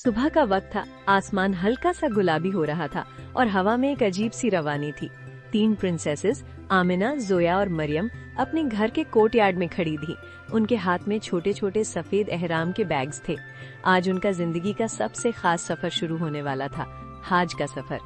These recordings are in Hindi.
सुबह का वक्त था। आसमान हल्का सा गुलाबी हो रहा था और हवा में एक अजीब सी रवानी थी। 3 प्रिंसेसेस आमिना, जोया और मरियम अपने घर के कोर्टयार्ड में खड़ी थी। उनके हाथ में छोटे छोटे सफेद एहराम के बैग्स थे। आज उनका जिंदगी का सबसे खास सफर शुरू होने वाला था, हाज का सफर।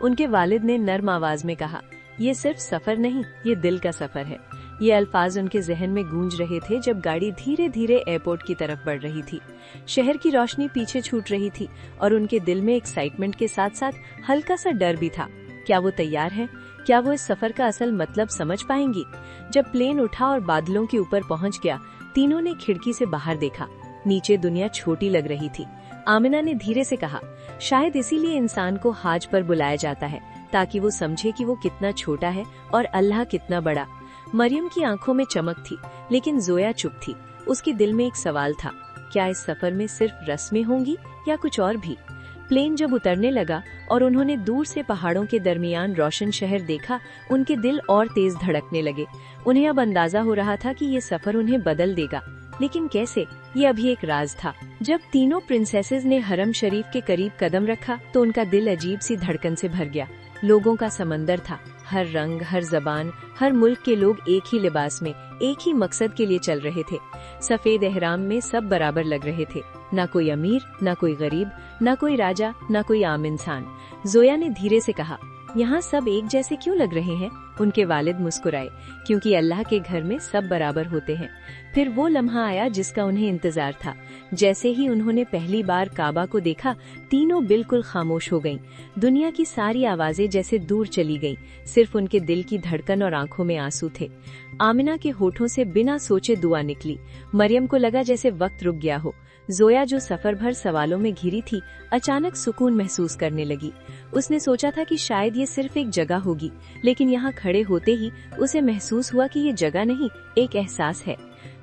उनके वालिद ने नर्म आवाज में कहा, ये सिर्फ सफर नहीं, ये दिल का सफर है। ये अल्फाज उनके जहन में गूंज रहे थे जब गाड़ी धीरे धीरे एयरपोर्ट की तरफ बढ़ रही थी। शहर की रोशनी पीछे छूट रही थी और उनके दिल में एक्साइटमेंट के साथ साथ हल्का सा डर भी था। क्या वो तैयार हैं? क्या वो इस सफर का असल मतलब समझ पाएंगी? जब प्लेन उठा और बादलों के ऊपर पहुंच गया, तीनों ने खिड़की से बाहर देखा। नीचे दुनिया छोटी लग रही थी। आमिना ने धीरे से कहा, शायद इसीलिए इंसान को हाज पर बुलाया जाता है, ताकि वो समझे कि वो कितना छोटा है और अल्लाह कितना बड़ा। मरियम की आंखों में चमक थी, लेकिन जोया चुप थी। उसके दिल में एक सवाल था, क्या इस सफर में सिर्फ रस्में होंगी या कुछ और भी? प्लेन जब उतरने लगा और उन्होंने दूर से पहाड़ों के दरमियान रोशन शहर देखा, उनके दिल और तेज धड़कने लगे। उन्हें अब अंदाजा हो रहा था कि ये सफर उन्हें बदल देगा, लेकिन कैसे, ये अभी एक राज था। जब तीनों प्रिंसेसेस ने हरम शरीफ के करीब कदम रखा तो उनका दिल अजीब सी धड़कन से भर गया। लोगों का समंदर था, हर रंग, हर जबान, हर मुल्क के लोग एक ही लिबास में, एक ही मकसद के लिए चल रहे थे। सफेद एहराम में सब बराबर लग रहे थे, ना कोई अमीर, ना कोई गरीब, ना कोई राजा, ना कोई आम इंसान। जोया ने धीरे से कहा, यहाँ सब एक जैसे क्यों लग रहे हैं? उनके वालिद मुस्कुराए, क्योंकि अल्लाह के घर में सब बराबर होते हैं। फिर वो लम्हा आया जिसका उन्हें इंतजार था। जैसे ही उन्होंने पहली बार काबा को देखा, तीनों बिल्कुल खामोश हो गईं। दुनिया की सारी आवाजें जैसे दूर चली गईं। सिर्फ उनके दिल की धड़कन और आंखों में आंसू थे। आमिना के होठों से बिना सोचे दुआ निकली। मरियम को लगा जैसे वक्त रुक गया हो। जोया, जो सफर भर सवालों में घिरी थी, अचानक सुकून महसूस करने लगी। उसने सोचा था कि शायद ये सिर्फ एक जगह होगी, लेकिन यहाँ खड़े होते ही उसे महसूस हुआ कि ये जगह नहीं, एक एहसास है।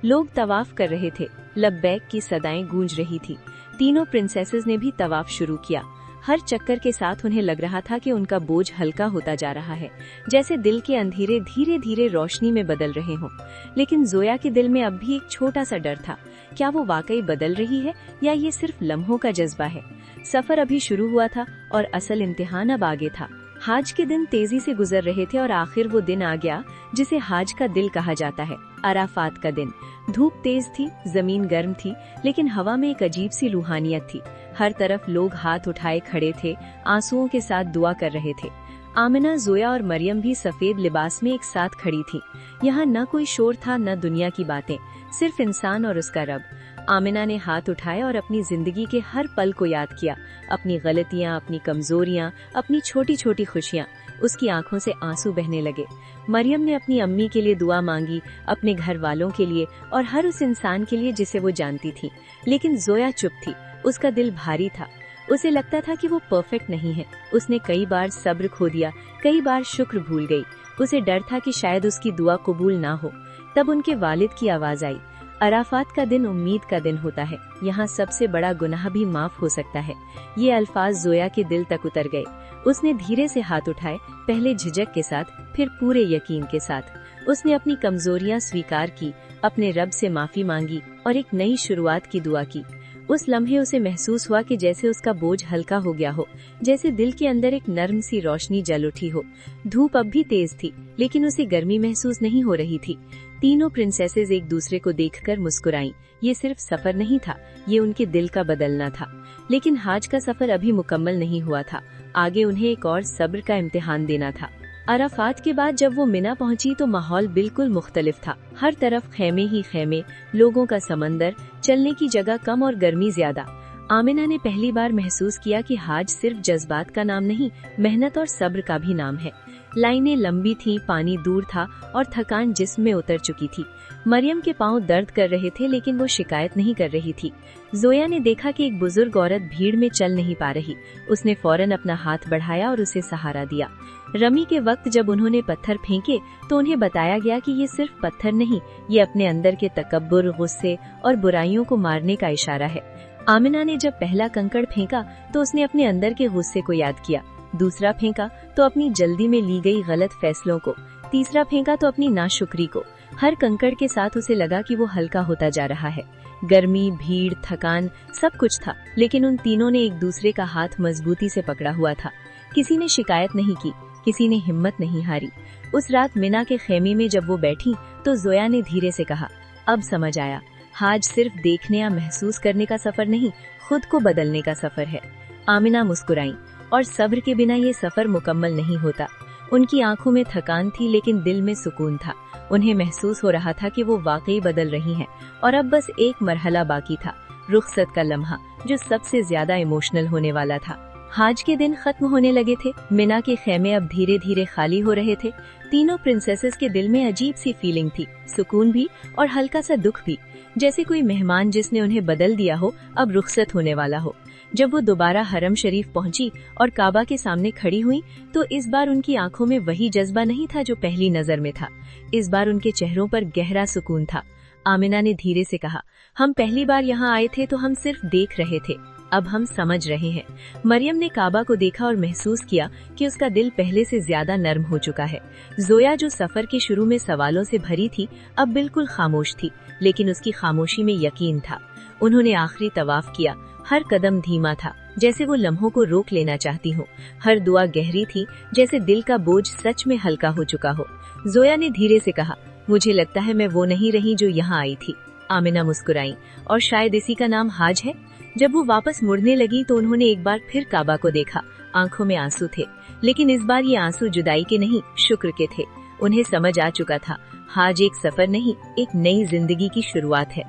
लोग तवाफ कर रहे थे, लब्बैक की सदाएं गूंज रही थी। तीनों प्रिंसेसेस ने भी तवाफ शुरू किया। हर चक्कर के साथ उन्हें लग रहा था कि उनका बोझ हल्का होता जा रहा है, जैसे दिल के अंधेरे धीरे धीरे रोशनी में बदल रहे हों। लेकिन जोया के दिल में अब भी एक छोटा सा डर था, क्या वो वाकई बदल रही है या ये सिर्फ लम्हों का जज्बा है? सफर अभी शुरू हुआ था और असल इम्तिहान अब आगे था। हाज के दिन तेजी से गुजर रहे थे और आखिर वो दिन आ गया जिसे हाज का दिल कहा जाता है, अराफात का दिन। धूप तेज थी, जमीन गर्म थी, लेकिन हवा में एक अजीब सी रूहानियत थी। हर तरफ लोग हाथ उठाए खड़े थे, आंसुओं के साथ दुआ कर रहे थे। आमिना, जोया और मरियम भी सफेद लिबास में एक साथ खड़ी थी। यहाँ न कोई शोर था, न दुनिया की बातें, सिर्फ इंसान और उसका रब। आमिना ने हाथ उठाए और अपनी जिंदगी के हर पल को याद किया, अपनी गलतियाँ, अपनी कमजोरियाँ, अपनी छोटी छोटी खुशियाँ। उसकी आंखों से आंसू बहने लगे। मरियम ने अपनी अम्मी के लिए दुआ मांगी, अपने घर वालों के लिए और हर उस इंसान के लिए जिसे वो जानती थी। लेकिन जोया चुप थी, उसका दिल भारी था। उसे लगता था कि वो परफेक्ट नहीं है। उसने कई बार सब्र खो दिया, कई बार शुक्र भूल गई। उसे डर था कि शायद उसकी दुआ कबूल ना हो। तब उनके वालिद की आवाज आई, अराफात का दिन उम्मीद का दिन होता है, यहाँ सबसे बड़ा गुनाह भी माफ हो सकता है। ये अल्फाज जोया के दिल तक उतर गए। उसने धीरे से हाथ उठाए, पहले झिझक के साथ, फिर पूरे यकीन के साथ। उसने अपनी कमजोरियां स्वीकार की, अपने रब से माफी मांगी और एक नई शुरुआत की दुआ की। उस लम्हे उसे महसूस हुआ कि जैसे उसका बोझ हल्का हो गया हो, जैसे दिल के अंदर एक नर्म सी रोशनी जल उठी हो। धूप अब भी तेज थी, लेकिन उसे गर्मी महसूस नहीं हो रही थी। तीनों प्रिंसेसेस एक दूसरे को देखकर मुस्कुराईं। ये सिर्फ सफर नहीं था, ये उनके दिल का बदलना था। लेकिन हाज का सफर अभी मुकम्मल नहीं हुआ था। आगे उन्हें एक और सब्र का इम्तिहान देना था। अराफात के बाद जब वो मिना पहुंची तो माहौल बिल्कुल मुख्तलिफ था। हर तरफ खेमे ही खेमे, लोगों का समंदर, चलने की जगह कम और गर्मी ज्यादा। आमिना ने पहली बार महसूस किया कि हाज सिर्फ जज्बात का नाम नहीं, मेहनत और सब्र का भी नाम है। लाइनें लंबी थीं, पानी दूर था और थकान जिस्म में उतर चुकी थी। मरियम के पांव दर्द कर रहे थे, लेकिन वो शिकायत नहीं कर रही थी। जोया ने देखा कि एक बुजुर्ग औरत भीड़ में चल नहीं पा रही। उसने फौरन अपना हाथ बढ़ाया और उसे सहारा दिया। रमी के वक्त जब उन्होंने पत्थर फेंके तो उन्हें बताया गया कि ये सिर्फ पत्थर नहीं, ये अपने अंदर के तकब्बुर, गुस्से और बुराइयों को मारने का इशारा है। आमिना ने जब पहला कंकड़ फेंका तो उसने अपने अंदर के गुस्से को याद किया। दूसरा फेंका तो अपनी जल्दी में ली गई गलत फैसलों को। तीसरा फेंका तो अपनी नाशुक्री को। हर कंकड़ के साथ उसे लगा कि वो हल्का होता जा रहा है। गर्मी, भीड़, थकान सब कुछ था, लेकिन उन तीनों ने एक दूसरे का हाथ मजबूती से पकड़ा हुआ था। किसी ने शिकायत नहीं की, किसी ने हिम्मत नहीं हारी। उस रात मिना के खेमे में जब वो बैठी तो जोया ने धीरे से कहा, अब समझ आया, हाज सिर्फ देखने या महसूस करने का सफर नहीं, खुद को बदलने का सफर है। आमिना मुस्कुराई, और सब्र के बिना ये सफर मुकम्मल नहीं होता। उनकी आंखों में थकान थी, लेकिन दिल में सुकून था। उन्हें महसूस हो रहा था कि वो वाकई बदल रही हैं, और अब बस एक मरहला बाकी था, रुखसत का लम्हा, जो सबसे ज्यादा इमोशनल होने वाला था। हाज के दिन खत्म होने लगे थे। मिना के खेमे अब धीरे धीरे खाली हो रहे थे। तीनों प्रिंसेसेस के दिल में अजीब सी फीलिंग थी, सुकून भी और हल्का सा दुख भी, जैसे कोई मेहमान जिसने उन्हें बदल दिया हो अब रुखसत होने वाला हो। जब वो दोबारा हरम शरीफ पहुंची और काबा के सामने खड़ी हुई, तो इस बार उनकी आंखों में वही जज्बा नहीं था जो पहली नजर में था। इस बार उनके चेहरों पर गहरा सुकून था। आमिना ने धीरे से कहा, हम पहली बार यहाँ आए थे तो हम सिर्फ देख रहे थे, अब हम समझ रहे हैं। मरियम ने काबा को देखा और महसूस किया कि उसका दिल पहले से ज्यादा नर्म हो चुका है। जोया, जो सफर के शुरू में सवालों से भरी थी, अब बिल्कुल खामोश थी, लेकिन उसकी खामोशी में यकीन था। उन्होंने आखिरी तवाफ किया। हर कदम धीमा था, जैसे वो लम्हों को रोक लेना चाहती हो। हर दुआ गहरी थी, जैसे दिल का बोझ सच में हल्का हो चुका हो। जोया ने धीरे से कहा, मुझे लगता है मैं वो नहीं रही जो यहाँ आई थी। आमिना मुस्कुराई, और शायद इसी का नाम हाज है। जब वो वापस मुड़ने लगी तो उन्होंने एक बार फिर काबा को देखा। आंखों में आंसू थे, लेकिन इस बार ये आंसू जुदाई के नहीं, शुक्र के थे। उन्हें समझ आ चुका था, हाज एक सफर नहीं, एक नई जिंदगी की शुरुआत है।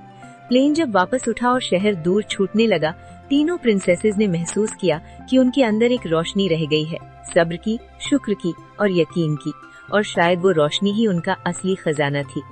प्लेन जब वापस उठा और शहर दूर छूटने लगा, तीनों प्रिंसेसेस ने महसूस किया कि उनके अंदर एक रोशनी रह गई है, सब्र की, शुक्र की और यकीन की। और शायद वो रोशनी ही उनका असली खजाना थी।